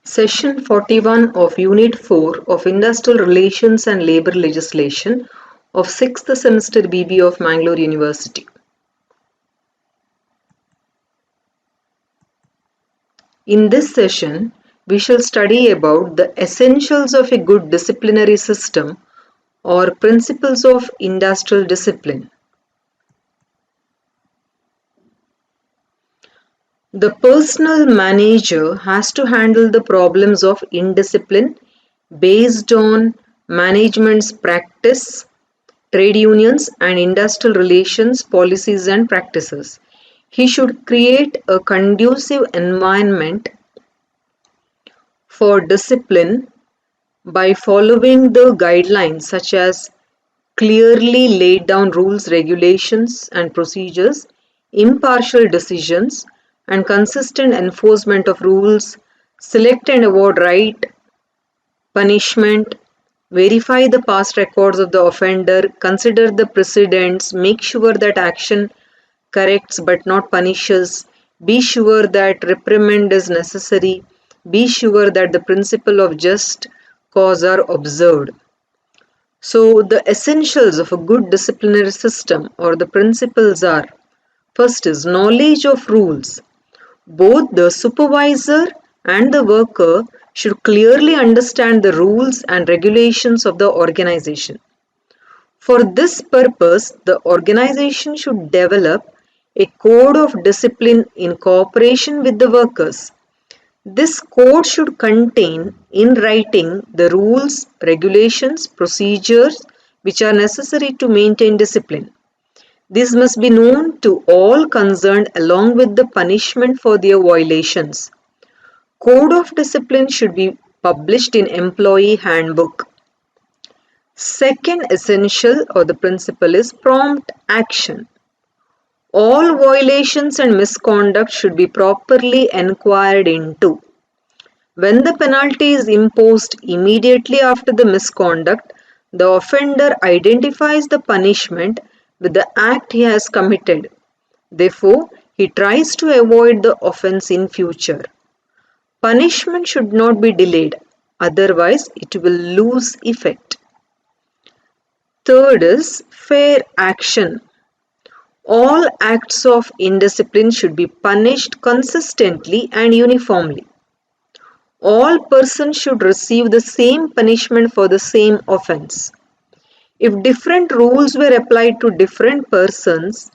Session 41 of Unit 4 of Industrial Relations and Labour Legislation of 6th semester BBA of Mangalore University. In this session, we shall study about the essentials of a good disciplinary system or principles of industrial discipline. The personal manager has to handle the problems of indiscipline based on management's practice, trade unions and industrial relations policies and practices. He should create a conducive environment for discipline by following the guidelines such as clearly laid down rules, regulations and procedures, impartial decisions and consistent enforcement of rules, select and award right punishment, verify the past records of the offender, consider the precedents, make sure that action corrects but not punishes, be sure that reprimand is necessary, be sure that the principle of just cause are observed. So the essentials of a good disciplinary system or the principles are: first is knowledge of rules. Both the supervisor and the worker should clearly understand the rules and regulations of the organization. For this purpose, the organization should develop a code of discipline in cooperation with the workers. This code should contain in writing the rules, regulations, procedures which are necessary to maintain discipline. This must be known to all concerned along with the punishment for their violations. Code of discipline should be published in employee handbook. Second essential or the principle is prompt action. All violations and misconduct should be properly inquired into. When the penalty is imposed immediately after the misconduct, the offender identifies the punishment with the act he has committed. Therefore, he tries to avoid the offense in future. Punishment should not be delayed, otherwise it will lose effect. Third is fair action. All acts of indiscipline should be punished consistently and uniformly. All persons should receive the same punishment for the same offense. If different rules were applied to different persons,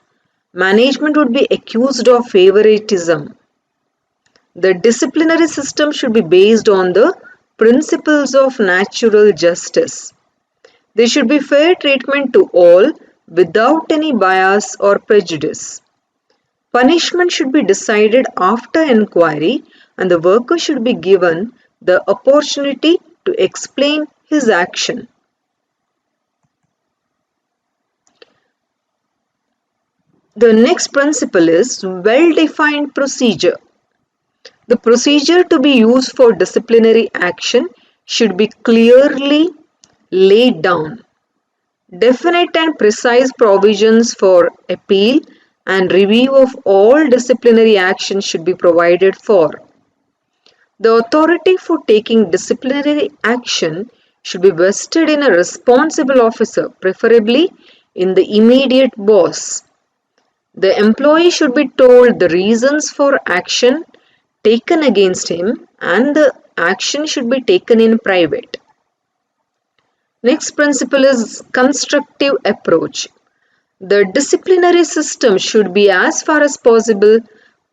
management would be accused of favoritism. The disciplinary system should be based on the principles of natural justice. There should be fair treatment to all without any bias or prejudice. Punishment should be decided after inquiry and the worker should be given the opportunity to explain his action. The next principle is well-defined procedure. The procedure to be used for disciplinary action should be clearly laid down. Definite and precise provisions for appeal and review of all disciplinary actions should be provided for. The authority for taking disciplinary action should be vested in a responsible officer, preferably in the immediate boss. The employee should be told the reasons for action taken against him and the action should be taken in private. Next principle is constructive approach. The disciplinary system should be as far as possible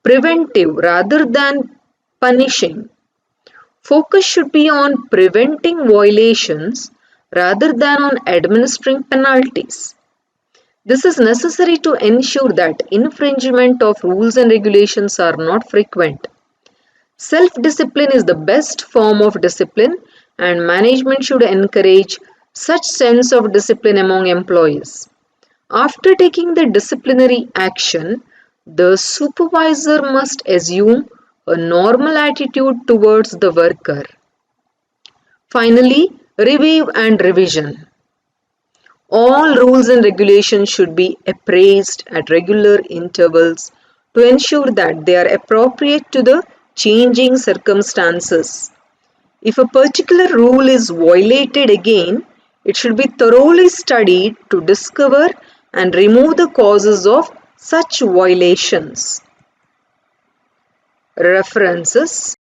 preventive rather than punishing. Focus should be on preventing violations rather than on administering penalties. This is necessary to ensure that infringement of rules and regulations are not frequent. Self-discipline is the best form of discipline and management should encourage such sense of discipline among employees. After taking the disciplinary action, the supervisor must assume a normal attitude towards the worker. Finally, review and revision. All rules and regulations should be appraised at regular intervals to ensure that they are appropriate to the changing circumstances. If a particular rule is violated again, it should be thoroughly studied to discover and remove the causes of such violations. References: